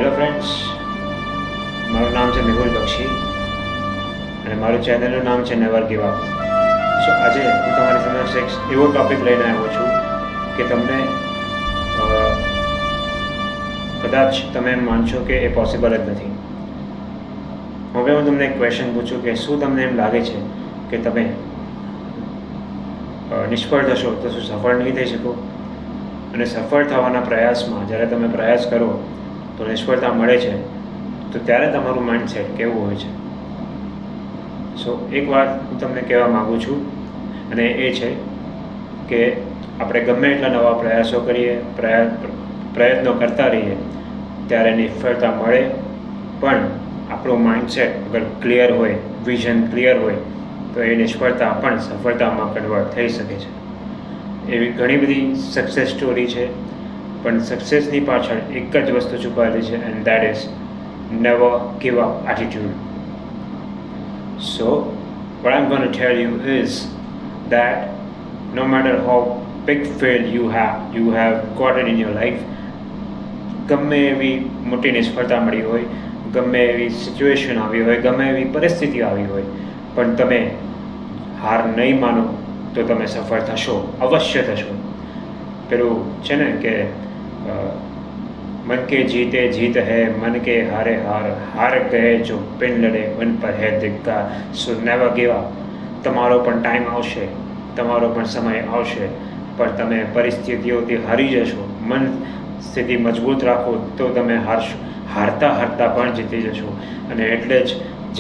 Hello friends, મારું નામ છે મેહુલ બક્ષી અને મારું ચેનલનું નામ છે નેવર ગિવ અપ. સો આજે હું તમારી સમક્ષ એક એવો ટૉપિક લઈને આવ્યો છું કે તમને કદાચ તમે એમ માનશો કે એ પોસિબલ જ નથી. હવે હું તમને એક ક્વેશ્ચન પૂછું કે શું તમને એમ લાગે છે કે તમે નિષ્ફળ થશો તો શું સફળ નહીં થઈ શકો? અને સફળ થવાના પ્રયાસમાં જ્યારે તમે પ્રયાસ કરો તો નિષ્ફળતા મળે છે તો ત્યારે તમારું માઇન્ડસેટ કેવું હોય છે? સો એક વાત હું તમને કહેવા માગું છું અને એ છે કે આપણે ગમે એટલા નવા પ્રયાસો કરીએ, પ્રયત્નો કરતા રહીએ ત્યારે નિષ્ફળતા મળે, પણ આપણું માઇન્ડસેટ અગર ક્લિયર હોય, વિઝન ક્લિયર હોય તો એ નિષ્ફળતા પણ સફળતામાં કન્વર્ટ થઈ શકે છે. એવી ઘણી બધી સક્સેસ સ્ટોરી છે, પણ સક્સેસની પાછળ એક જ વસ્તુ છુપાયેલી છે, and that is never give up attitude. So what I'm going to tell you is that no matter how big fail you have got it in your life, ગમે એવી મોટી નિષ્ફળતા મળી હોય, ગમે એવી સિચ્યુએશન આવી હોય, ગમે એવી પરિસ્થિતિ આવી હોય, પણ તમે હાર નહીં માનો તો તમે સફળ થશો, અવશ્ય થશો. પેલું છે ને કે મન કે જીતે જીત હૈ, મન કે હારે હાર, હાર ગયે જો પિન લડે મન પર હૈ ધિક્કાર. સો નેવર ગિવ અપ. તમારો પણ ટાઈમ આવશે, તમારો પણ સમય આવશે, પણ તમે પરિસ્થિતિઓથી હારી જશો. મન સ્થિતિ મજબૂત રાખો તો તમે હારતા પણ જીતી જશો. અને એટલે જ